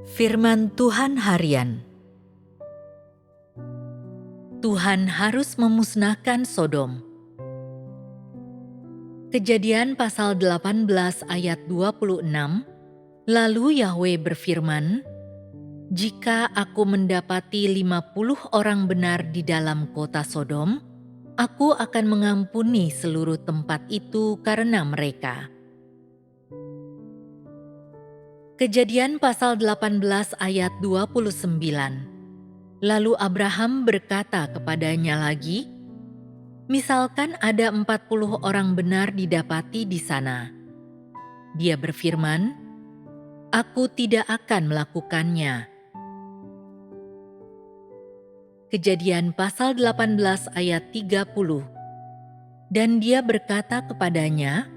Firman Tuhan Harian. Tuhan harus memusnahkan Sodom. Kejadian pasal 18 ayat 26. Lalu Yahwe berfirman, "Jika aku mendapati 50 orang benar di dalam kota Sodom, aku akan mengampuni seluruh tempat itu karena mereka." Kejadian pasal 18 ayat 29. Lalu Abraham berkata kepadanya lagi, "Misalkan ada 40 orang benar didapati di sana." Dia berfirman, "Aku tidak akan melakukannya." Kejadian pasal 18 ayat 30. Dan dia berkata kepadanya,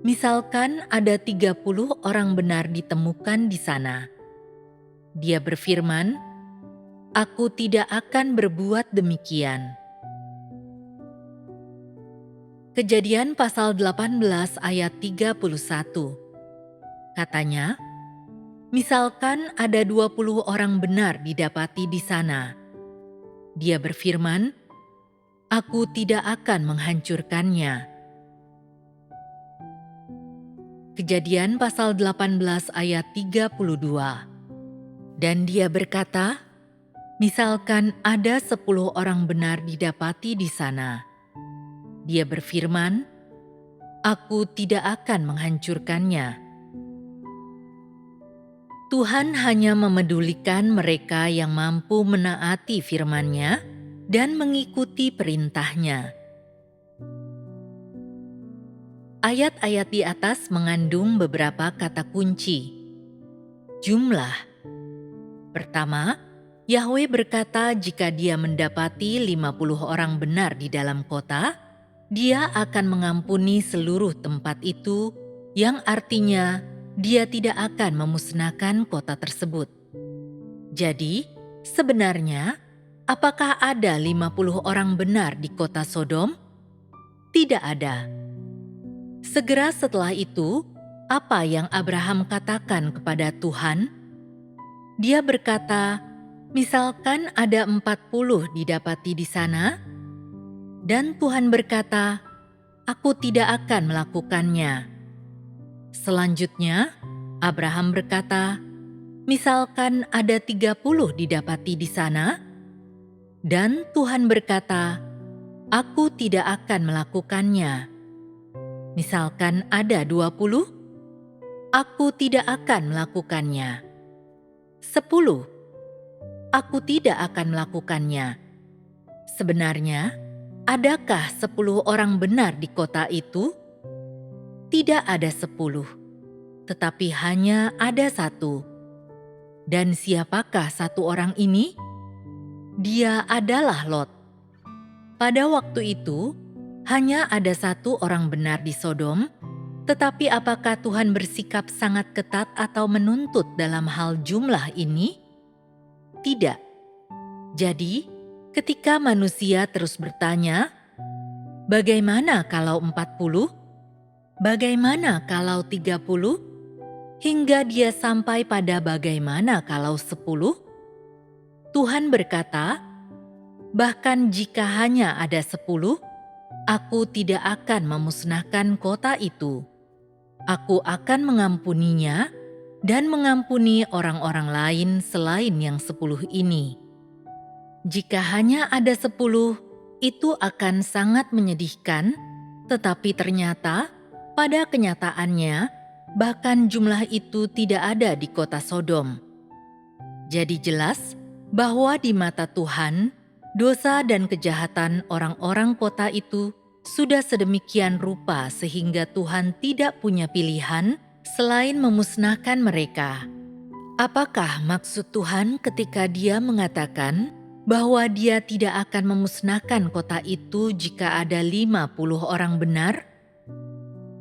"Misalkan ada 30 orang benar ditemukan di sana." Dia berfirman, "Aku tidak akan berbuat demikian." Kejadian pasal 18 ayat 31. Katanya, "Misalkan ada 20 orang benar didapati di sana." Dia berfirman, "Aku tidak akan menghancurkannya." Kejadian pasal 18 ayat 32. Dan dia berkata, "Misalkan ada 10 orang benar didapati di sana." Dia berfirman, "Aku tidak akan menghancurkannya." Tuhan hanya memedulikan mereka yang mampu menaati firman-Nya dan mengikuti perintah-Nya. Ayat-ayat di atas mengandung beberapa kata kunci. Jumlah. Pertama, Yahwe berkata jika Dia mendapati 50 orang benar di dalam kota, Dia akan mengampuni seluruh tempat itu, yang artinya Dia tidak akan memusnahkan kota tersebut. Jadi, sebenarnya, apakah ada 50 orang benar di kota Sodom? Tidak ada. Segera setelah itu, apa yang Abraham katakan kepada Tuhan? Dia berkata, "Misalkan ada 40 didapati di sana," dan Tuhan berkata, "Aku tidak akan melakukannya." Selanjutnya, Abraham berkata, "Misalkan ada 30 didapati di sana," dan Tuhan berkata, "Aku tidak akan melakukannya." Misalkan ada 20, "Aku tidak akan melakukannya." 10, "Aku tidak akan melakukannya." Sebenarnya, adakah 10 orang benar di kota itu? Tidak ada 10, tetapi hanya ada 1. Dan siapakah 1 orang ini? Dia adalah Lot. Pada waktu itu, hanya ada 1 orang benar di Sodom, tetapi apakah Tuhan bersikap sangat ketat atau menuntut dalam hal jumlah ini? Tidak. Jadi, ketika manusia terus bertanya, "Bagaimana kalau 40? Bagaimana kalau 30? Hingga dia sampai pada bagaimana kalau 10? Tuhan berkata, "Bahkan jika hanya ada 10, Aku tidak akan memusnahkan kota itu. Aku akan mengampuninya dan mengampuni orang-orang lain selain yang 10 ini." Jika hanya ada 10, itu akan sangat menyedihkan, tetapi ternyata pada kenyataannya bahkan jumlah itu tidak ada di kota Sodom. Jadi jelas bahwa di mata Tuhan, dosa dan kejahatan orang-orang kota itu sudah sedemikian rupa sehingga Tuhan tidak punya pilihan selain memusnahkan mereka. Apakah maksud Tuhan ketika Dia mengatakan bahwa Dia tidak akan memusnahkan kota itu jika ada 50 orang benar?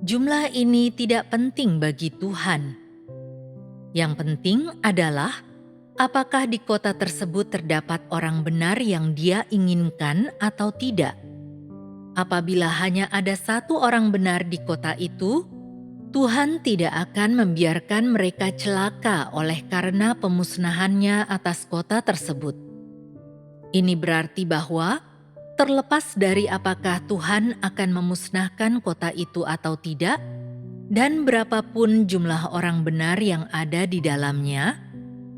Jumlah ini tidak penting bagi Tuhan. Yang penting adalah apakah di kota tersebut terdapat orang benar yang Dia inginkan atau tidak? Apabila hanya ada 1 orang benar di kota itu, Tuhan tidak akan membiarkan mereka celaka oleh karena pemusnahannya atas kota tersebut. Ini berarti bahwa terlepas dari apakah Tuhan akan memusnahkan kota itu atau tidak, dan berapapun jumlah orang benar yang ada di dalamnya,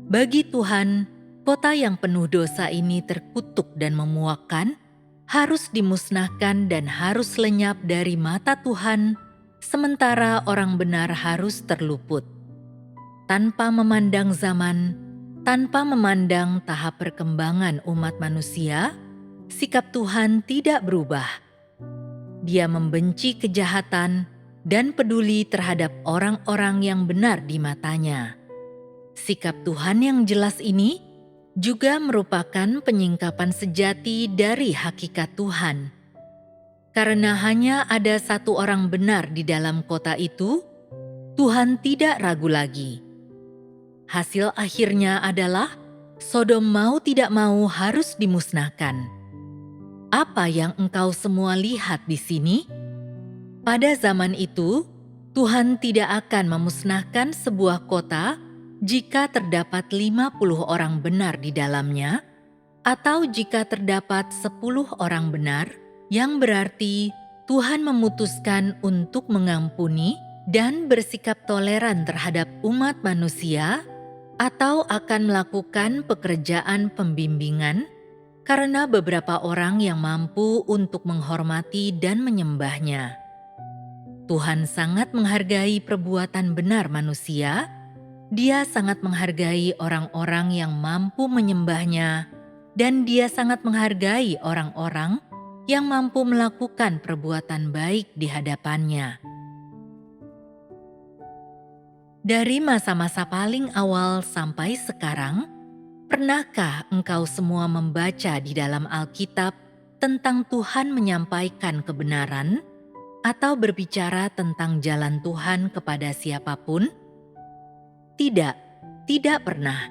bagi Tuhan, kota yang penuh dosa ini terkutuk dan memuakkan, harus dimusnahkan dan harus lenyap dari mata Tuhan, sementara orang benar harus terluput. Tanpa memandang zaman, tanpa memandang tahap perkembangan umat manusia, sikap Tuhan tidak berubah. Dia membenci kejahatan dan peduli terhadap orang-orang yang benar di matanya. Sikap Tuhan yang jelas ini juga merupakan penyingkapan sejati dari hakikat Tuhan. Karena hanya ada satu orang benar di dalam kota itu, Tuhan tidak ragu lagi. Hasil akhirnya adalah Sodom mau tidak mau harus dimusnahkan. Apa yang engkau semua lihat di sini? Pada zaman itu, Tuhan tidak akan memusnahkan sebuah kota jika terdapat 50 orang benar di dalamnya, atau jika terdapat 10 orang benar, yang berarti Tuhan memutuskan untuk mengampuni dan bersikap toleran terhadap umat manusia, atau akan melakukan pekerjaan pembimbingan karena beberapa orang yang mampu untuk menghormati dan menyembahnya. Tuhan sangat menghargai perbuatan benar manusia. Dia sangat menghargai orang-orang yang mampu menyembahnya, dan Dia sangat menghargai orang-orang yang mampu melakukan perbuatan baik di hadapannya. Dari masa-masa paling awal sampai sekarang, pernahkah engkau semua membaca di dalam Alkitab tentang Tuhan menyampaikan kebenaran atau berbicara tentang jalan Tuhan kepada siapapun? Tidak, tidak pernah.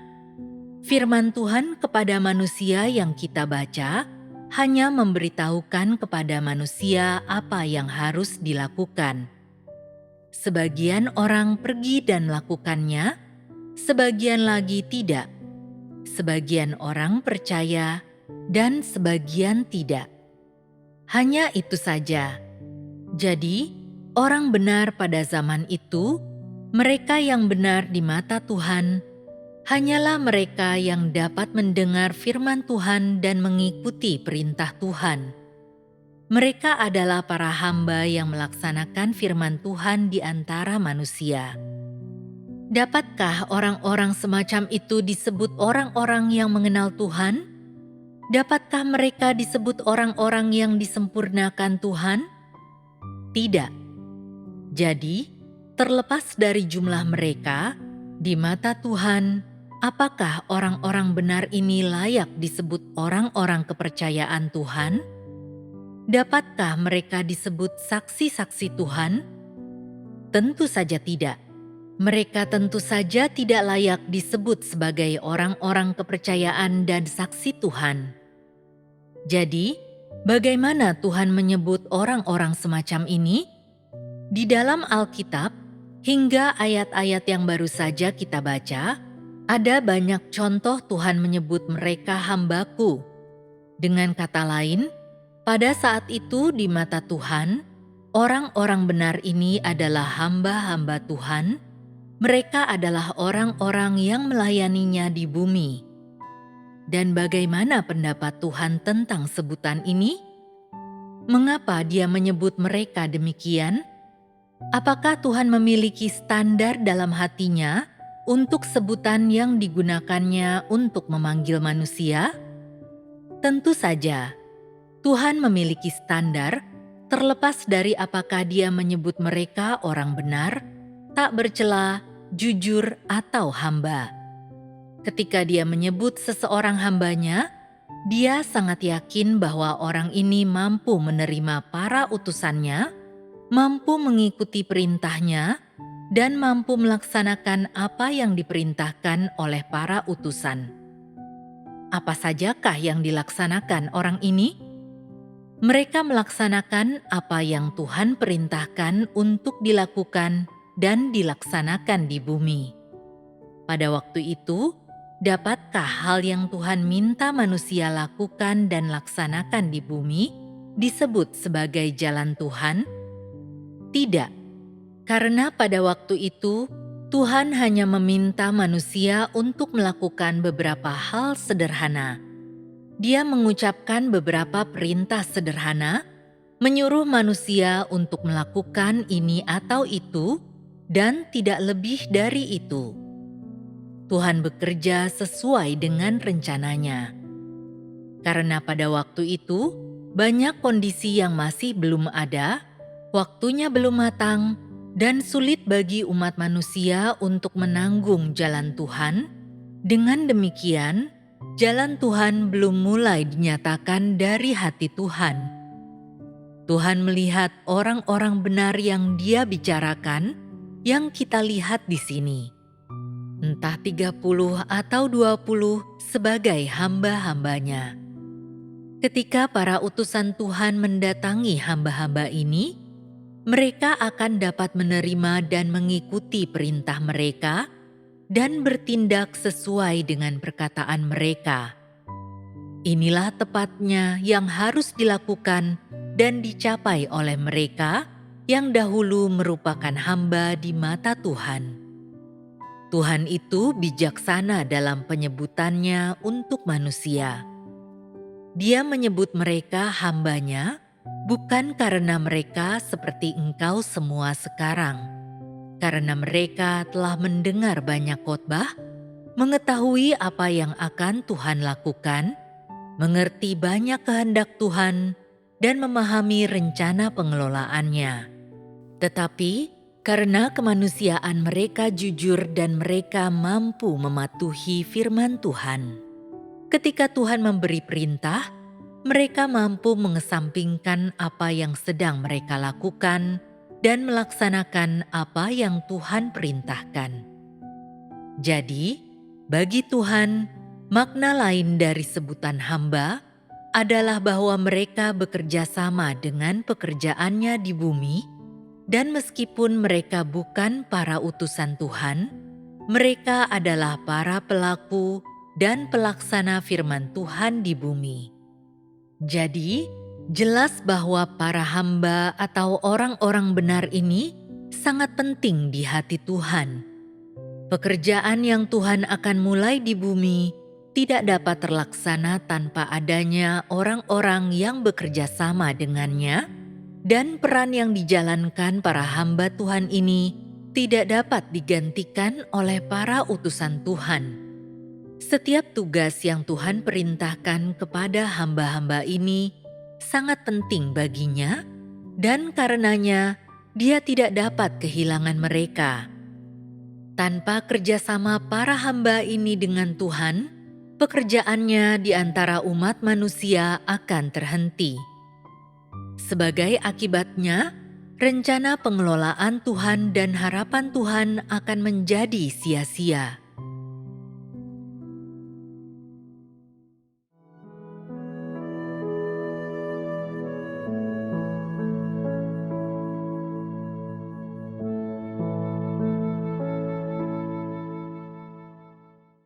Firman Tuhan kepada manusia yang kita baca hanya memberitahukan kepada manusia apa yang harus dilakukan. Sebagian orang pergi dan melakukannya, sebagian lagi tidak. Sebagian orang percaya dan sebagian tidak. Hanya itu saja. Jadi, orang benar pada zaman itu, mereka yang benar di mata Tuhan, hanyalah mereka yang dapat mendengar firman Tuhan dan mengikuti perintah Tuhan. Mereka adalah para hamba yang melaksanakan firman Tuhan di antara manusia. Dapatkah orang-orang semacam itu disebut orang-orang yang mengenal Tuhan? Dapatkah mereka disebut orang-orang yang disempurnakan Tuhan? Tidak. Jadi, terlepas dari jumlah mereka, di mata Tuhan, apakah orang-orang benar ini layak disebut orang-orang kepercayaan Tuhan? Dapatkah mereka disebut saksi-saksi Tuhan? Tentu saja tidak. Mereka tentu saja tidak layak disebut sebagai orang-orang kepercayaan dan saksi Tuhan. Jadi, bagaimana Tuhan menyebut orang-orang semacam ini? Di dalam Alkitab, hingga ayat-ayat yang baru saja kita baca, ada banyak contoh Tuhan menyebut mereka hamba-Ku. Dengan kata lain, pada saat itu di mata Tuhan, orang-orang benar ini adalah hamba-hamba Tuhan. Mereka adalah orang-orang yang melayaninya di bumi. Dan bagaimana pendapat Tuhan tentang sebutan ini? Mengapa Dia menyebut mereka demikian? Apakah Tuhan memiliki standar dalam hatinya untuk sebutan yang digunakannya untuk memanggil manusia? Tentu saja, Tuhan memiliki standar terlepas dari apakah Dia menyebut mereka orang benar, tak bercela, jujur, atau hamba. Ketika Dia menyebut seseorang hambanya, Dia sangat yakin bahwa orang ini mampu menerima para utusannya, mampu mengikuti perintahnya, dan mampu melaksanakan apa yang diperintahkan oleh para utusan. Apa sajakah yang dilaksanakan orang ini? Mereka melaksanakan apa yang Tuhan perintahkan untuk dilakukan dan dilaksanakan di bumi. Pada waktu itu, dapatkah hal yang Tuhan minta manusia lakukan dan laksanakan di bumi disebut sebagai jalan Tuhan? Tidak, karena pada waktu itu Tuhan hanya meminta manusia untuk melakukan beberapa hal sederhana. Dia mengucapkan beberapa perintah sederhana, menyuruh manusia untuk melakukan ini atau itu, dan tidak lebih dari itu. Tuhan bekerja sesuai dengan rencananya. Karena pada waktu itu, banyak kondisi yang masih belum ada, waktunya belum matang, dan sulit bagi umat manusia untuk menanggung jalan Tuhan. Dengan demikian, jalan Tuhan belum mulai dinyatakan dari hati Tuhan. Tuhan melihat orang-orang benar yang Dia bicarakan, yang kita lihat di sini. Entah 30 atau 20 sebagai hamba-hambanya. Ketika para utusan Tuhan mendatangi hamba-hamba ini, mereka akan dapat menerima dan mengikuti perintah mereka dan bertindak sesuai dengan perkataan mereka. Inilah tepatnya yang harus dilakukan dan dicapai oleh mereka yang dahulu merupakan hamba di mata Tuhan. Tuhan itu bijaksana dalam penyebutannya untuk manusia. Dia menyebut mereka hambanya, bukan karena mereka seperti engkau semua sekarang, karena mereka telah mendengar banyak khotbah, mengetahui apa yang akan Tuhan lakukan, mengerti banyak kehendak Tuhan, dan memahami rencana pengelolaannya. Tetapi karena kemanusiaan mereka jujur dan mereka mampu mematuhi firman Tuhan. Ketika Tuhan memberi perintah, mereka mampu mengesampingkan apa yang sedang mereka lakukan dan melaksanakan apa yang Tuhan perintahkan. Jadi, bagi Tuhan, makna lain dari sebutan hamba adalah bahwa mereka bekerja sama dengan pekerjaannya di bumi, dan meskipun mereka bukan para utusan Tuhan, mereka adalah para pelaku dan pelaksana firman Tuhan di bumi. Jadi, jelas bahwa para hamba atau orang-orang benar ini sangat penting di hati Tuhan. Pekerjaan yang Tuhan akan mulai di bumi tidak dapat terlaksana tanpa adanya orang-orang yang bekerja sama dengannya, dan peran yang dijalankan para hamba Tuhan ini tidak dapat digantikan oleh para utusan Tuhan. Setiap tugas yang Tuhan perintahkan kepada hamba-hamba ini sangat penting baginya, dan karenanya Dia tidak dapat kehilangan mereka. Tanpa kerjasama para hamba ini dengan Tuhan, pekerjaannya di antara umat manusia akan terhenti. Sebagai akibatnya, rencana pengelolaan Tuhan dan harapan Tuhan akan menjadi sia-sia.